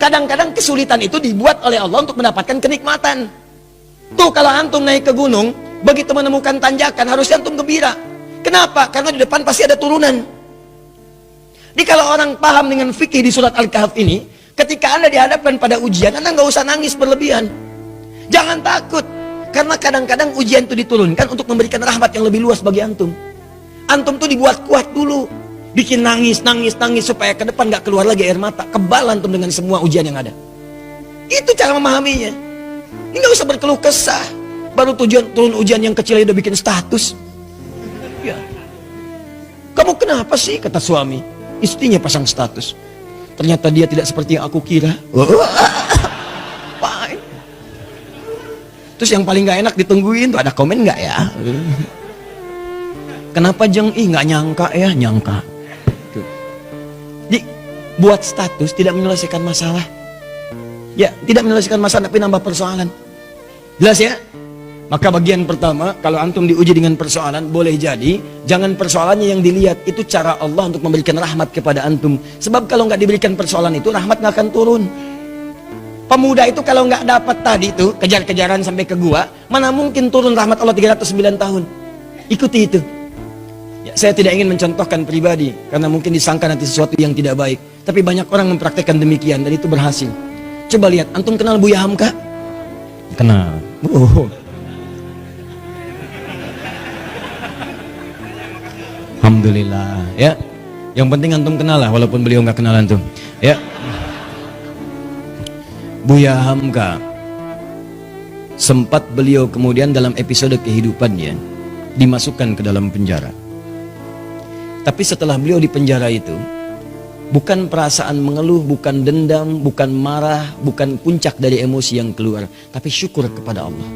Kadang-kadang kesulitan itu dibuat oleh Allah untuk mendapatkan kenikmatan. Tuh kalau antum naik ke gunung, begitu menemukan tanjakan, harusnya antum gembira. Kenapa? Karena di depan pasti ada turunan. Jadi kalau orang paham dengan fikih di surat Al-Kahf ini, ketika Anda dihadapkan pada ujian, Anda nggak usah nangis berlebihan. Jangan takut. Karena kadang-kadang ujian itu diturunkan untuk memberikan rahmat yang lebih luas bagi antum. Antum tuh dibuat kuat dulu. Bikin nangis supaya ke depan gak keluar lagi air mata. Kebal antum dengan semua ujian yang ada. Itu cara memahaminya. Ini gak usah berkeluh kesah. Baru turun ujian yang kecil udah bikin status. Ya. Kamu kenapa sih? Kata suami. Istrinya pasang status. Ternyata dia tidak seperti yang aku kira. Terus yang paling gak enak ditungguin tuh ada komen gak ya? Kenapa Jeng? Gak nyangka ya. Nyangka. Jadi buat status tidak menyelesaikan masalah. Ya, tidak menyelesaikan masalah tapi nambah persoalan. Jelas ya? Maka bagian pertama, kalau antum diuji dengan persoalan, boleh jadi jangan persoalannya yang dilihat, itu cara Allah untuk memberikan rahmat kepada antum. Sebab kalau nggak diberikan persoalan itu, rahmat nggak akan turun. Pemuda itu kalau nggak dapat tadi itu kejar-kejaran sampai ke gua, mana mungkin turun rahmat Allah 309 tahun. Ikuti itu. Ya, saya tidak ingin mencontohkan pribadi karena mungkin disangka nanti sesuatu yang tidak baik. Tapi banyak orang mempraktekkan demikian dan itu berhasil. Coba lihat, antum kenal Buya Hamka? Kenal. Oh. Alhamdulillah. Ya, yang penting antum kenal lah, walaupun beliau nggak kenal antum. Ya. Buya Hamka, sempat beliau kemudian dalam episode kehidupannya dimasukkan ke dalam penjara. Tapi setelah beliau di penjara itu, bukan perasaan mengeluh, bukan dendam, bukan marah, bukan puncak dari emosi yang keluar, tapi syukur kepada Allah.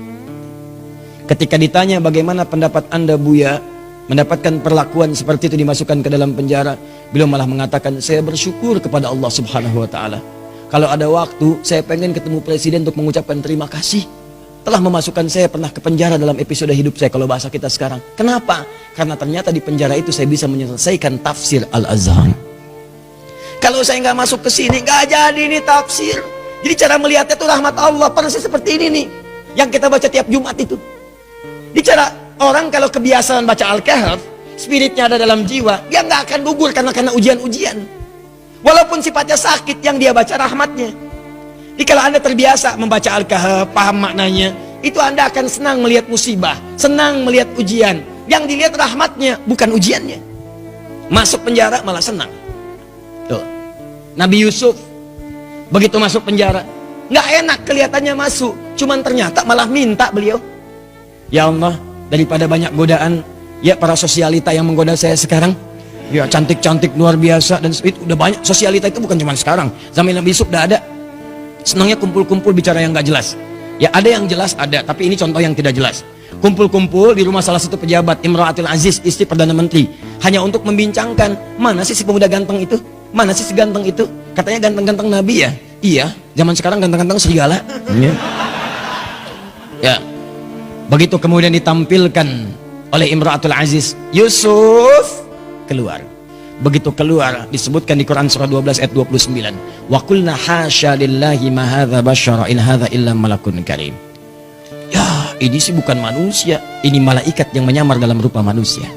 Ketika ditanya bagaimana pendapat Anda Buya mendapatkan perlakuan seperti itu dimasukkan ke dalam penjara, beliau malah mengatakan, saya bersyukur kepada Allah Subhanahu wa Ta'ala. Kalau ada waktu, saya pengen ketemu presiden untuk mengucapkan terima kasih telah memasukkan saya pernah ke penjara dalam episode hidup saya, kalau bahasa kita sekarang. Kenapa? Karena ternyata di penjara itu saya bisa menyelesaikan tafsir Al-Azhar. Kalau saya nggak masuk ke sini, nggak jadi ini tafsir. Jadi cara melihatnya itu rahmat Allah, persis seperti ini nih yang kita baca tiap Jumat itu. Di cara orang kalau kebiasaan baca Al-Kahf, spiritnya ada dalam jiwa, dia nggak akan gugur karena ujian-ujian. Walaupun sifatnya sakit, yang dia baca rahmatnya. Jadi kalau Anda terbiasa membaca Al-Kahf, paham maknanya, itu Anda akan senang melihat musibah, senang melihat ujian. Yang dilihat rahmatnya, bukan ujiannya. Masuk penjara malah senang. Tuh. Nabi Yusuf begitu masuk penjara, nggak enak kelihatannya masuk, cuman ternyata malah minta beliau, ya Allah, daripada banyak godaan, ya para sosialita yang menggoda saya sekarang, ya cantik-cantik luar biasa, dan itu udah banyak. Sosialita itu bukan cuma sekarang, zaman Nabi Yusuf udah ada. Senangnya kumpul-kumpul bicara yang nggak jelas. Ya ada yang jelas ada, tapi ini contoh yang tidak jelas. Kumpul-kumpul di rumah salah satu pejabat, Imra'atul Aziz, istri Perdana Menteri, hanya untuk membincangkan, mana sih si pemuda ganteng itu? Mana sih si ganteng itu? Katanya ganteng-ganteng Nabi ya? Iya, zaman sekarang ganteng-ganteng serigala. Ya, begitu kemudian ditampilkan oleh Imra'atul Aziz, Yusuf keluar. Begitu keluar, disebutkan di Quran surah 12 ayat 29, wa qulna hasya lillahi ma hadza basyara in hadza illa malakun karim. Ya, ini sih bukan manusia, ini malaikat yang menyamar dalam rupa manusia.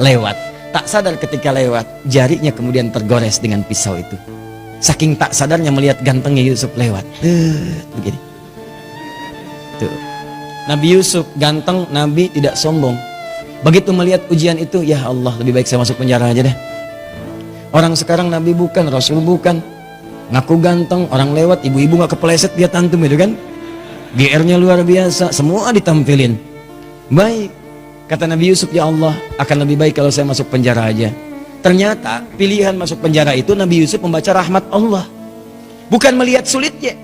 Lewat, tak sadar ketika lewat, jarinya kemudian tergores dengan pisau itu. Saking tak sadarnya melihat gantengnya Yusuf lewat. Begini. Tuh. Nabi Yusuf ganteng, Nabi tidak sombong. Begitu melihat ujian itu, ya Allah, lebih baik saya masuk penjara aja deh. Orang sekarang Nabi bukan, Rasul bukan, ngaku ganteng, orang lewat, ibu-ibu gak kepleset dia tantum itu kan. GR-nya luar biasa, semua ditampilin. Baik, kata Nabi Yusuf, ya Allah, akan lebih baik kalau saya masuk penjara aja. Ternyata pilihan masuk penjara itu Nabi Yusuf membaca rahmat Allah, bukan melihat sulitnya.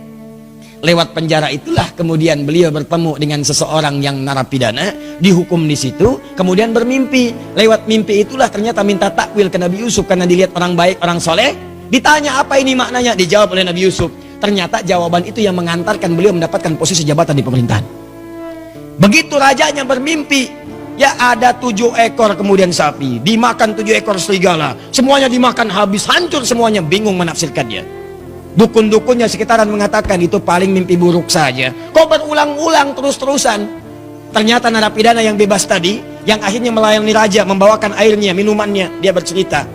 Lewat penjara itulah kemudian beliau bertemu dengan seseorang yang narapidana, dihukum di situ, kemudian bermimpi. Lewat mimpi itulah ternyata minta takwil ke Nabi Yusuf karena dilihat orang baik, orang soleh. Ditanya apa ini maknanya, dijawab oleh Nabi Yusuf. Ternyata jawaban itu yang mengantarkan beliau mendapatkan posisi jabatan di pemerintahan. Begitu rajanya bermimpi, ya ada 7 ekor kemudian sapi, dimakan 7 ekor serigala, semuanya dimakan habis, hancur semuanya, bingung menafsirkannya. Dukun-dukunnya sekitaran mengatakan itu paling mimpi buruk saja. Kok berulang-ulang terus-terusan? Ternyata narapidana yang bebas tadi, yang akhirnya melayani raja, membawakan airnya, minumannya, dia bercerita,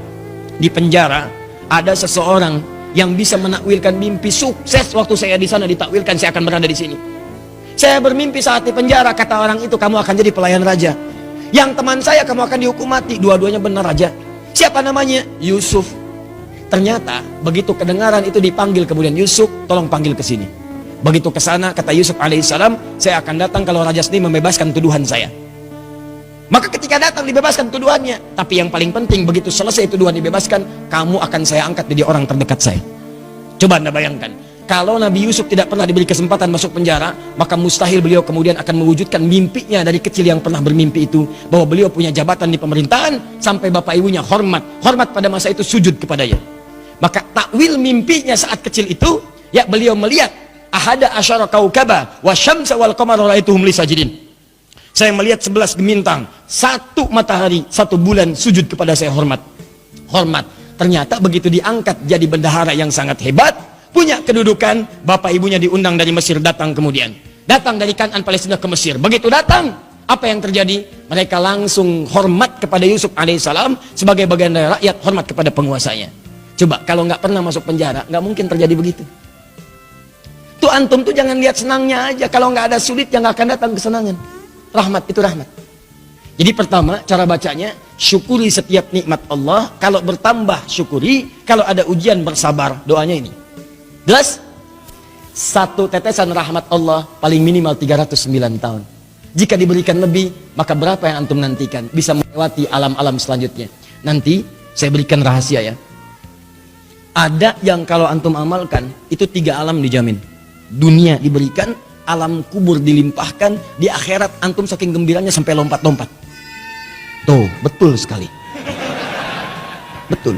di penjara ada seseorang yang bisa menakwilkan mimpi sukses. Waktu saya di sana ditakwilkan saya akan berada di sini. Saya bermimpi saat di penjara, kata orang itu, kamu akan jadi pelayan raja. Yang teman saya, kamu akan dihukum mati. Dua-duanya benar raja. Siapa namanya? Yusuf. Ternyata begitu kedengaran itu dipanggil kemudian, Yusuf, tolong panggil ke sini. Begitu ke sana, kata Yusuf alaihissalam, saya akan datang kalau raja sendiri membebaskan tuduhan saya. Maka ketika datang dibebaskan tuduhannya. Tapi yang paling penting, begitu selesai tuduhan dibebaskan, kamu akan saya angkat jadi orang terdekat saya. Coba Anda bayangkan, kalau Nabi Yusuf tidak pernah diberi kesempatan masuk penjara, maka mustahil beliau kemudian akan mewujudkan mimpinya dari kecil yang pernah bermimpi itu, bahwa beliau punya jabatan di pemerintahan, sampai bapak ibunya hormat pada masa itu sujud kepadanya. Maka takwil mimpinya saat kecil itu, ya beliau melihat ahada asyara kaukaba wa syamsa wal qamara ra'aituhum li sajidin. Saya melihat 11 bintang, 1 matahari, 1 bulan sujud kepada saya, hormat. Ternyata begitu diangkat jadi bendahara yang sangat hebat, punya kedudukan, bapak ibunya diundang dari Mesir, datang kemudian. Datang dari Kanaan Palestina ke Mesir. Begitu datang, apa yang terjadi? Mereka langsung hormat kepada Yusuf alaihissalam sebagai bagian dari rakyat, hormat kepada penguasanya. Coba, kalau nggak pernah masuk penjara, nggak mungkin terjadi begitu. Tuh antum tuh jangan lihat senangnya aja. Kalau nggak ada sulit, yang nggak akan datang kesenangan. Rahmat itu rahmat. Jadi pertama, cara bacanya, syukuri setiap nikmat Allah. Kalau bertambah, syukuri. Kalau ada ujian, bersabar. Doanya ini. Jelas? 1 tetesan rahmat Allah paling minimal 309 tahun. Jika diberikan lebih, maka berapa yang antum nantikan? Bisa melewati alam-alam selanjutnya. Nanti saya berikan rahasia ya. Ada yang kalau antum amalkan, itu 3 alam dijamin. Dunia diberikan, alam kubur dilimpahkan, di akhirat antum saking gembiranya sampai lompat-lompat. Tuh, betul sekali. Betul.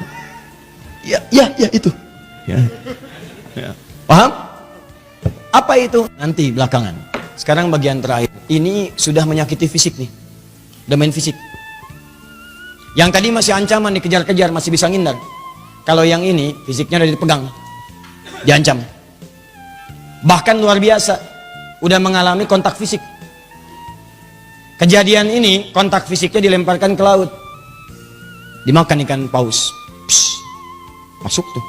Ya itu. Ya. Paham? Apa itu? Nanti belakangan. Sekarang bagian terakhir. Ini sudah menyakiti fisik nih. Udah main fisik. Yang tadi masih ancaman, dikejar-kejar, masih bisa ngindar. Kalau yang ini, fisiknya udah dipegang. Diancam. Bahkan luar biasa. Udah mengalami kontak fisik. Kejadian ini, kontak fisiknya dilemparkan ke laut. Dimakan ikan paus. Psst, masuk tuh.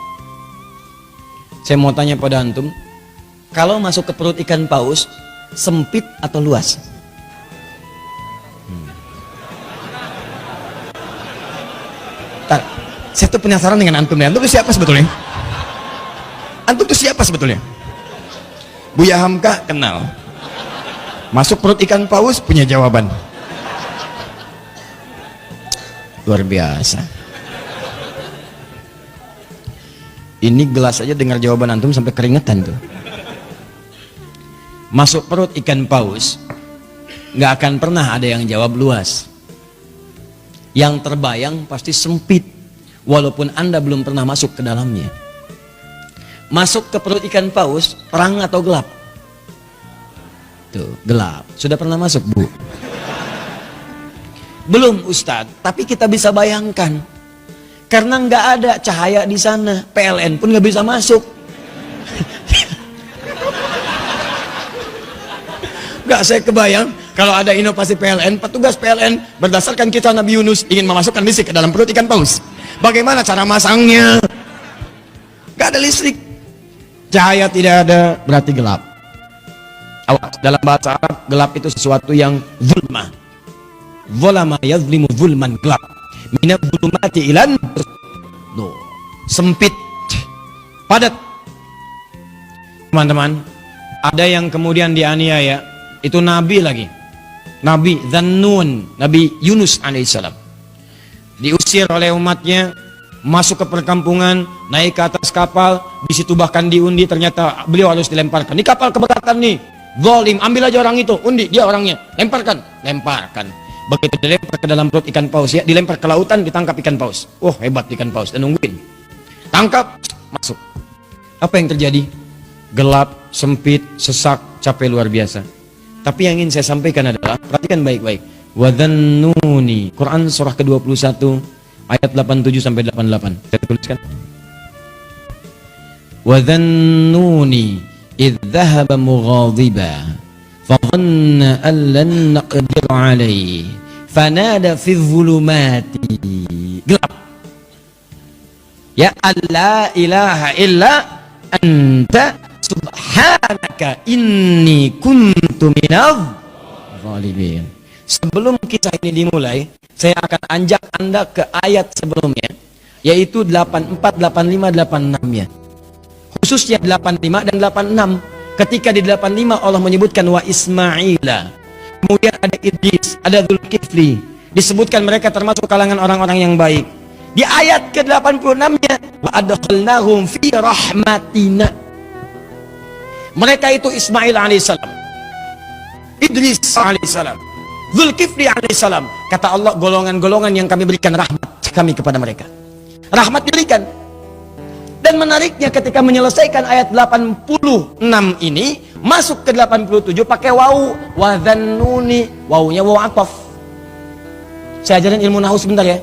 Saya mau tanya pada antum, kalau masuk ke perut ikan paus, sempit atau luas? Tar, saya tuh penasaran dengan antum ya. Antum tuh siapa sebetulnya? Antum tuh siapa sebetulnya? Buya Hamka kenal. Masuk perut ikan paus punya jawaban. Luar biasa. Ini gelas aja dengar jawaban antum sampai keringetan tuh. Masuk perut ikan paus, nggak akan pernah ada yang jawab luas. Yang terbayang pasti sempit, walaupun Anda belum pernah masuk ke dalamnya. Masuk ke perut ikan paus, terang atau gelap? Tuh, gelap. Sudah pernah masuk, Bu? Belum, Ustadz. Tapi kita bisa bayangkan. Karena nggak ada cahaya di sana. PLN pun nggak bisa masuk. Nggak, saya kebayang. Kalau ada inovasi PLN, petugas PLN berdasarkan kisah Nabi Yunus ingin memasukkan listrik ke dalam perut ikan paus. Bagaimana cara masangnya? Nggak ada listrik. Cahaya tidak ada, berarti gelap. Awas, dalam bahasa Arab, gelap itu sesuatu yang zulmah. Zulama yazlimu zulman, gelap. Minat zulmati ilan, no, sempit, padat. Teman-teman, ada yang kemudian dianiaya, itu nabi lagi. Nabi Dzannun, Nabi Yunus alaihissalam. Diusir oleh umatnya, masuk ke perkampungan, naik ke atas kapal, di situ bahkan diundi, ternyata beliau harus dilemparkan. Di kapal keberatan nih, zalim, ambil aja orang itu, undi, dia orangnya, lemparkan. Begitu dilempar ke dalam perut ikan paus, ya, dilempar ke lautan, ditangkap ikan paus. Oh, hebat ikan paus, dan nungguin. Tangkap, masuk. Apa yang terjadi? Gelap, sempit, sesak, capek luar biasa. Tapi yang ingin saya sampaikan adalah, perhatikan baik-baik. Wadhannuni, Quran surah ke-21 ayat 87 sampai 88. Saya tuliskan. wa dhannuni idh dhahaba mughadiba fadhanna an lan naqdir alaihi fanada fi dhulumati, gelap, ya alla ilaha illa anta subhanaka inni kuntu minadh zalimin. Sebelum kisah ini dimulai, saya akan ajak Anda ke ayat sebelumnya, yaitu 84, 85, 86 ya. Khususnya 85 dan 86. Ketika di 85 Allah menyebutkan wa Ismaila, kemudian ada Idris, ada Dzulkifli, disebutkan mereka termasuk kalangan orang-orang yang baik. Di ayat ke-86-nya wa adkhalnahum fi rahmatina. Mereka itu Ismail alaihissalam, Idris alaihissalam, Dzulkifli alaihissalam. Kata Allah, golongan-golongan yang kami berikan rahmat kami kepada mereka. Rahmat diberikan. Dan menariknya ketika menyelesaikan ayat 86 ini, masuk ke 87 pakai wawu, wa dhannuni, wawunya wawu ataf. Saya ajarin ilmu nahwu sebentar ya.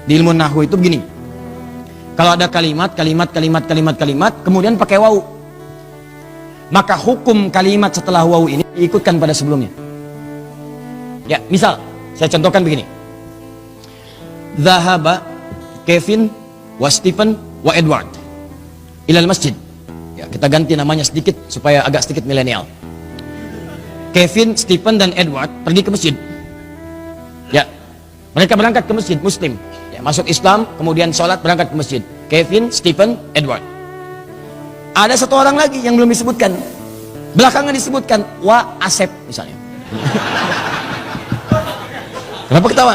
Di ilmu nahwu itu begini. Kalau ada kalimat, kemudian pakai wawu, maka hukum kalimat setelah wawu ini diikutkan pada sebelumnya. Ya, misal saya contohkan begini. Zahaba Kevin wa Stephen wa Edward ilal masjid. Ya, kita ganti namanya sedikit supaya agak sedikit milenial. Kevin, Stephen dan Edward pergi ke masjid. Ya, mereka berangkat ke masjid Muslim. Ya, masuk Islam, kemudian sholat, berangkat ke masjid. Kevin, Stephen, Edward. Ada satu orang lagi yang belum disebutkan. Belakangan disebutkan wa Asep misalnya. Kenapa ketawa?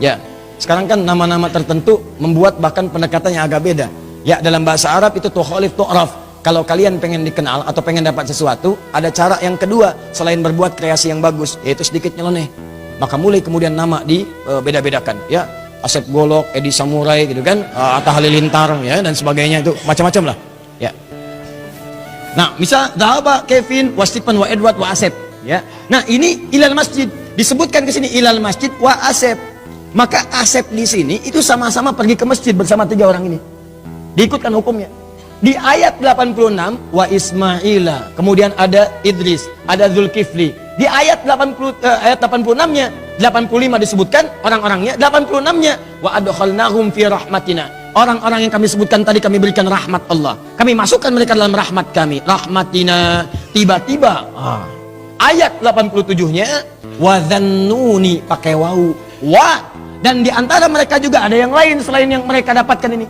Ya, sekarang kan nama-nama tertentu membuat bahkan pendekatannya agak beda. Ya, dalam bahasa Arab itu tukhalif tu'raf. Kalau kalian pengen dikenal atau pengen dapat sesuatu, ada cara yang kedua selain berbuat kreasi yang bagus, yaitu sedikit nyeleneh. Maka mulai kemudian nama dibeda-bedakan. Ya, Asep Golok, Edi Samurai gitu kan, Atta Halilintar ya dan sebagainya, itu macam-macam lah. Ya. Nah, misal Dhahaba Kevin wa Stephen wa Edward wa Asep. Ya. Nah, ini ilal masjid. Disebutkan ke sini ilal masjid wa Asep. Maka Asep di sini itu sama-sama pergi ke masjid bersama tiga orang ini. Diikutkan hukumnya. Di ayat 86 wa Ismaila, kemudian ada Idris, ada Dzulkifli. Di ayat 86-nya, 85 disebutkan orang-orangnya, 86-nya wa adkhalnahum fi rahmatina. Orang-orang yang kami sebutkan tadi kami berikan rahmat Allah. Kami masukkan mereka dalam rahmat kami. Rahmatina, tiba-tiba ayat 87-nya wa dhannuni pakai wawu. Wa, dan di antara mereka juga ada yang lain selain yang mereka dapatkan ini.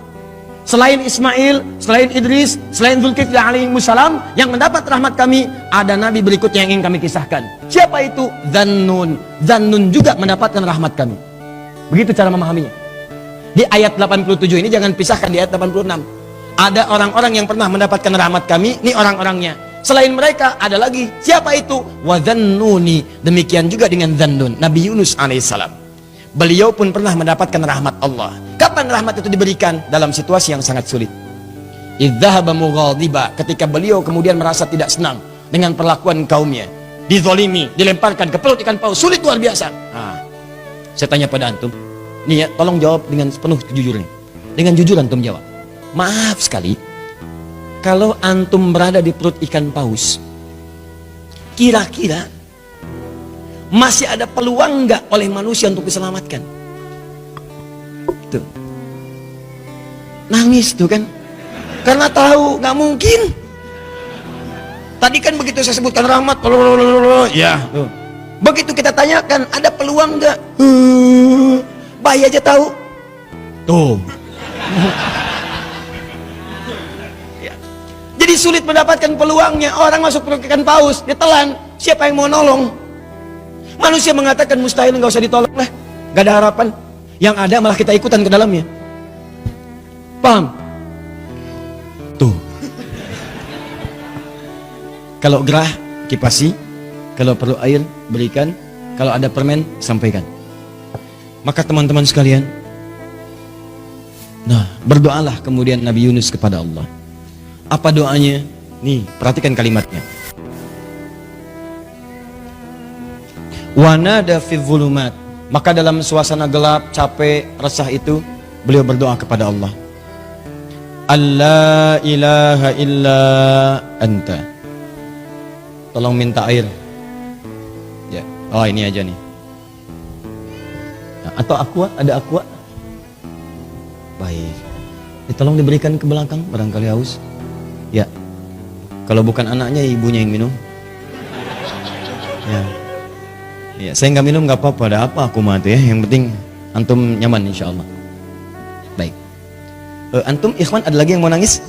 Selain Ismail, selain Idris, selain Dzulkifli alaihissalam yang mendapat rahmat kami, ada nabi berikutnya yang ingin kami kisahkan. Siapa itu? Dhannun. Dhannun juga mendapatkan rahmat kami. Begitu cara memahaminya. Di ayat 87 ini jangan pisahkan di ayat 86. Ada orang-orang yang pernah mendapatkan rahmat kami, ini orang-orangnya. Selain mereka ada lagi. Siapa itu? Wa dhannuni. Demikian juga dengan Dhannun, Nabi Yunus alaihissalam. Beliau pun pernah mendapatkan rahmat Allah. Kapan rahmat itu diberikan? Dalam situasi yang sangat sulit. Idzahaba mughadiba, ketika beliau kemudian merasa tidak senang dengan perlakuan kaumnya, dizalimi, dilemparkan ke perut ikan paus, sulit luar biasa. Saya tanya pada antum, nih ya, tolong jawab dengan penuh kejujuran. Dengan jujur antum jawab. Maaf sekali, kalau antum berada di perut ikan paus, kira-kira masih ada peluang nggak oleh manusia untuk diselamatkan? Tuh, nangis tuh kan, karena tahu nggak mungkin. Tadi kan begitu saya sebutkan rahmat, ya. Tuh. Begitu kita tanyakan ada peluang nggak? Bayi aja tahu. Tuh. Ya. Jadi sulit mendapatkan peluangnya. Orang masuk perut ikan paus, ditelan. Siapa yang mau nolong? Manusia mengatakan mustahil, nggak usah ditolong lah, nggak ada harapan. Yang ada malah kita ikutan ke dalamnya. Paham? Tuh. Kalau gerah, kipasi. Kalau perlu air, berikan. Kalau ada permen, sampaikan. Maka teman-teman sekalian, nah, berdoalah kemudian Nabi Yunus kepada Allah. Apa doanya? Nih, perhatikan kalimatnya. Wanada fi dhulumat, maka dalam suasana gelap, capek, resah itu beliau berdoa kepada Allah. alla ilaha illa anta. Tolong minta air. Ya. Oh, ini aja nih. Nah, atau aqua, ada aqua? Baik. Tolong diberikan ke belakang, barangkali haus. Ya. Kalau bukan anaknya, ibunya yang minum. Ya. Ya, saya nggak minum nggak apa-apa, ada apa aku mati ya. Yang penting antum nyaman insya Allah. Baik. Antum ikhwan ada lagi yang mau nangis?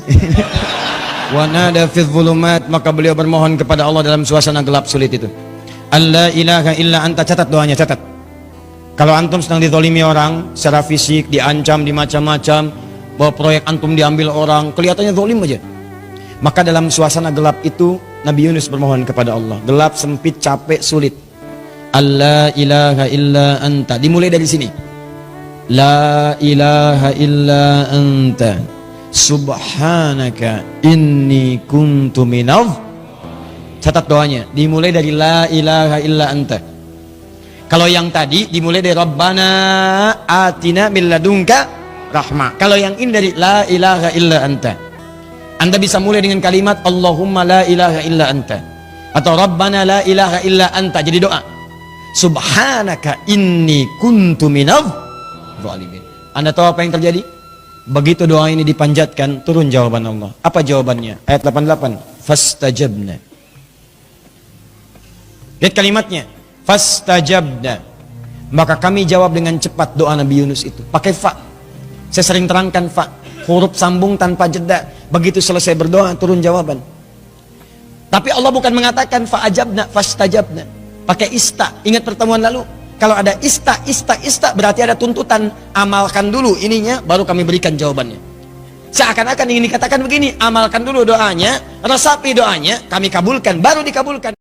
Wa nada fi dhulumat, maka beliau bermohon kepada Allah dalam suasana gelap sulit itu. Alla ilaha illa anta, catat doanya, catat. Kalau antum sedang dizalimi orang secara fisik, diancam, dimacam-macam, bahwa proyek antum diambil orang, kelihatannya zalim aja. Maka dalam suasana gelap itu Nabi Yunus bermohon kepada Allah. Gelap, sempit, capek, sulit. Alla ilaha illa anta. Dimulai dari sini. La ilaha illa anta. Subhanaka inni kuntu minadh. Catat doanya. Dimulai dari la ilaha illa anta. Kalau yang tadi dimulai dari Rabbana atina min ladunka rahmah. Kalau yang ini dari la ilaha illa anta. Anda bisa mulai dengan kalimat Allahumma la ilaha illa anta, atau Rabbana la ilaha illa anta. Jadi doa Subhanaka inni kuntu minadh zalimin. Anda tahu apa yang terjadi? Begitu doa ini dipanjatkan, turun jawaban Allah. Apa jawabannya? Ayat 88. Fastajabna. Lihat kalimatnya. Fastajabna. Maka kami jawab dengan cepat doa Nabi Yunus itu. Pakai fa. Saya sering terangkan fa. Huruf sambung tanpa jeda. Begitu selesai berdoa, turun jawaban. Tapi Allah bukan mengatakan fa'ajabna, fastajabna. Pakai ista. Ingat pertemuan lalu? Kalau ada ista berarti ada tuntutan. Amalkan dulu ininya, baru kami berikan jawabannya. Seakan-akan ingin dikatakan begini, amalkan dulu doanya, resapi doanya, kami kabulkan, baru dikabulkan.